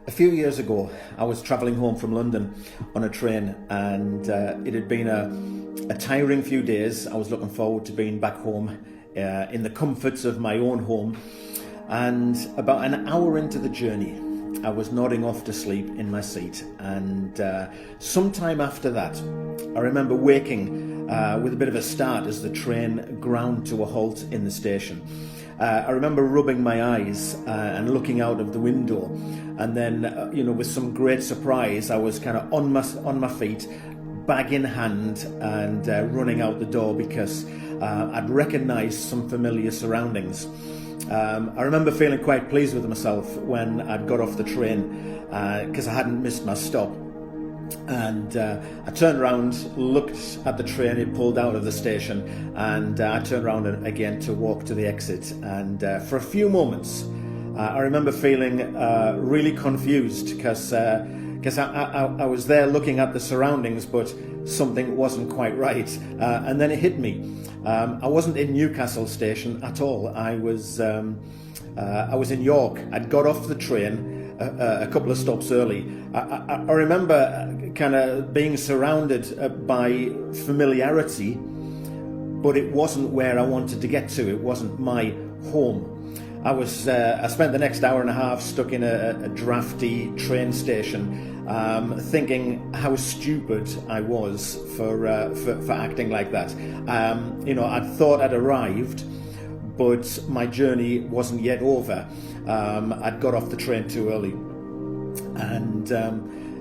A few years ago, I was travelling home from London on a train, and it had been a tiring few days. I was looking forward to being back home in the comforts of my own home. And about an hour into the journey, I was nodding off to sleep in my seat. And sometime after that, I remember waking with a bit of a start as the train ground to a halt in the station. I remember rubbing my eyes and looking out of the window, and then, with some great surprise, I was kind of on my feet, bag in hand, and running out the door because I'd recognised some familiar surroundings. I remember feeling quite pleased with myself when I'd got off the train because I hadn't missed my stop. And I turned around, looked at the train, it pulled out of the station, and I turned around again to walk to the exit. And for a few moments, I remember feeling really confused because I was there looking at the surroundings, but something wasn't quite right. And then it hit me. I wasn't in Newcastle station at all. I was in York. I'd got off the train a couple of stops early. I remember kind of being surrounded by familiarity, but it wasn't where I wanted to get to. It wasn't my home. I spent the next hour and a half stuck in a drafty train station, thinking how stupid I was for acting like that. I'd thought I'd arrived, but my journey wasn't yet over. I'd got off the train too early. And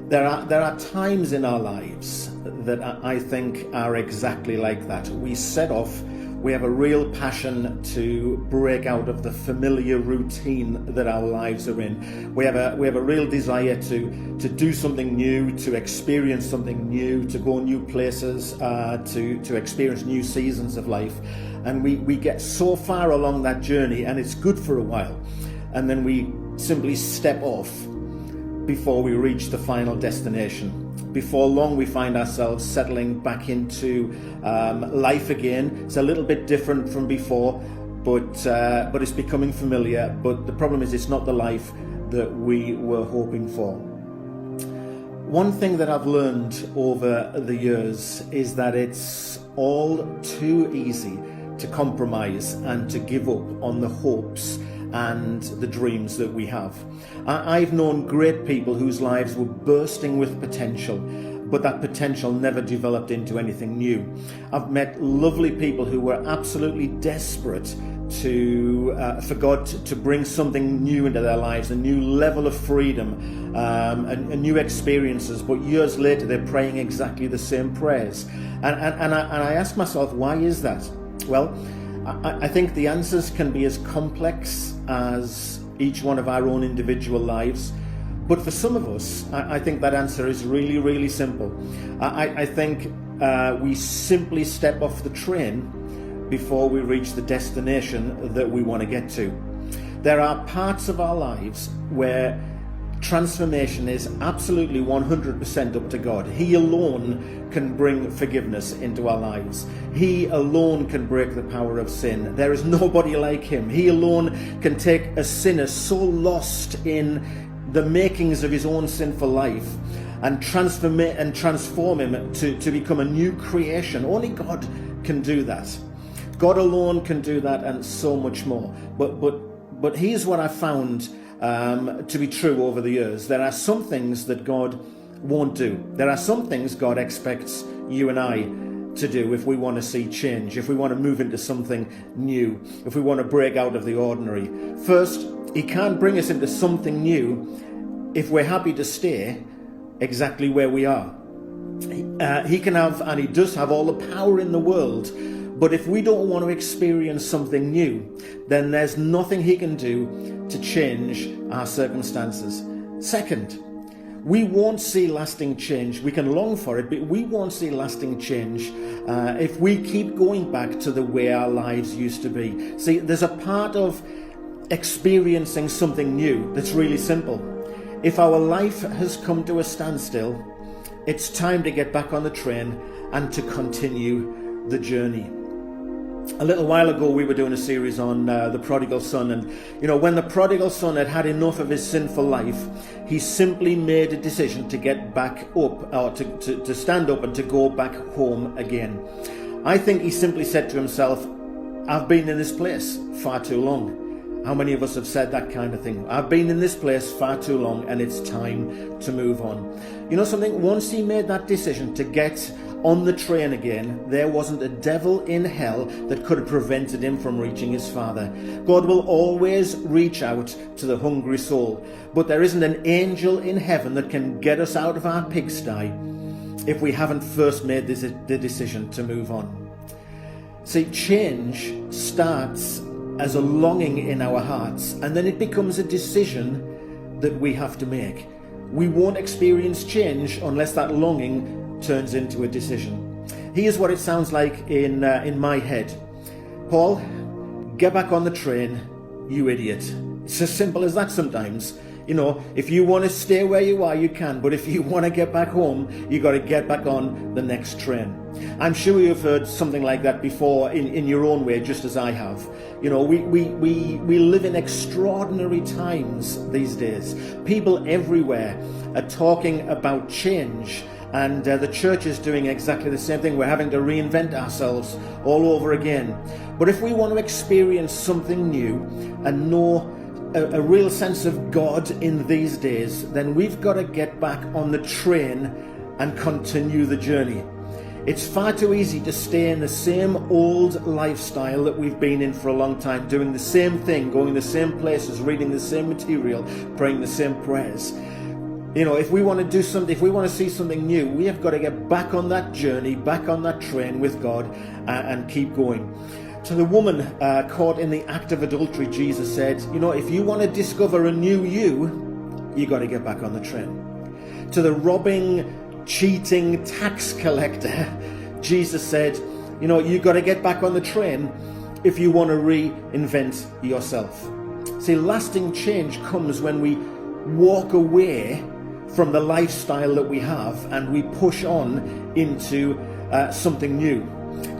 there are times in our lives that I think are exactly like that. We set off, we have a real passion to break out of the familiar routine that our lives are in. We have a real desire to do something new, to experience something new, to go new places, to experience new seasons of life. And we get so far along that journey, and it's good for a while. And then we simply step off before we reach the final destination. Before long, we find ourselves settling back into life again. It's a little bit different from before, but it's becoming familiar. But the problem is, it's not the life that we were hoping for. One thing that I've learned over the years is that it's all too easy to compromise and to give up on the hopes and the dreams that we have. I've known great people whose lives were bursting with potential, but that potential never developed into anything new. I've met lovely people who were absolutely desperate for God to bring something new into their lives, a new level of freedom, and new experiences, but years later they're praying exactly the same prayers. And I ask myself, why is that? Well, I think the answers can be as complex as each one of our own individual lives. But for some of us, I think that answer is really, really simple. I think we simply step off the train before we reach the destination that we want to get to. There are parts of our lives where transformation is absolutely 100% up to God. He alone can bring forgiveness into our lives. He alone can break the power of sin. There is nobody like him. He alone can take a sinner so lost in the makings of his own sinful life and transform him to become a new creation. Only God can do that. God alone can do that, and so much more. But here's what I found to be true over the years. There are some things that God won't do. There are some things God expects you and I to do if we want to see change, if we want to move into something new, if we want to break out of the ordinary. First, he can't bring us into something new if we're happy to stay exactly where we are. He can have, and he does have, all the power in the world. But if we don't want to experience something new, then there's nothing he can do to change our circumstances. Second, we won't see lasting change. We can long for it, but we won't see lasting change if we keep going back to the way our lives used to be. See, there's a part of experiencing something new that's really simple. If our life has come to a standstill, it's time to get back on the train and to continue the journey. A little while ago, we were doing a series on the prodigal son, and when the prodigal son had had enough of his sinful life, he simply made a decision to get back up, or to stand up and to go back home again. I think he simply said to himself, I've been in this place far too long. How many of us have said that kind of thing? I've been in this place far too long and it's time to move on. You know something? Once he made that decision to get on the train again, there wasn't a devil in hell that could have prevented him from reaching his Father. God will always reach out to the hungry soul, but there isn't an angel in heaven that can get us out of our pigsty if we haven't first made the decision to move on. See, change starts as a longing in our hearts, and then it becomes a decision that we have to make. We won't experience change unless that longing turns into a decision. Here's what it sounds like in my head. Paul, get back on the train, you idiot. It's as simple as that sometimes. If you want to stay where you are, you can. But if you want to get back home, you got to get back on the next train. I'm sure you've heard something like that before in your own way, just as I have. We live in extraordinary times these days. People everywhere are talking about change. And the church is doing exactly the same thing. We're having to reinvent ourselves all over again. But if we want to experience something new and know a real sense of God in these days, then we've got to get back on the train and continue the journey. It's far too easy to stay in the same old lifestyle that we've been in for a long time, doing the same thing, going the same places, reading the same material, praying the same prayers. If we want to do something, if we want to see something new, we have got to get back on that journey, back on that train with God, and keep going. To the woman caught in the act of adultery, Jesus said, if you want to discover a new you got to get back on the train. To the robbing, cheating tax collector, Jesus said, you got to get back on the train if you want to reinvent yourself. See, lasting change comes when we walk away from the lifestyle that we have and we push on into something new.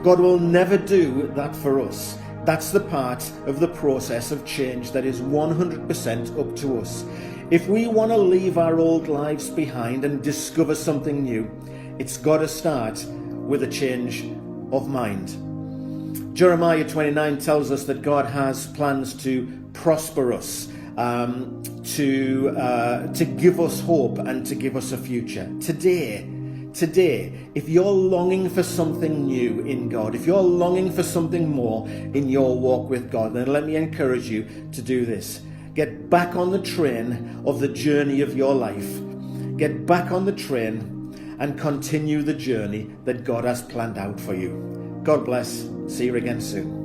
God will never do that for us. That's the part of the process of change that is 100% up to us. If we want to leave our old lives behind and discover something new, it's got to start with a change of mind. Jeremiah 29 tells us that God has plans to prosper us, to give us hope and to give us a future. Today, if you're longing for something new in God, if you're longing for something more in your walk with God, then let me encourage you to do this. Get back on the train of the journey of your life. Get back on the train and continue the journey that God has planned out for you. God bless. See you again soon.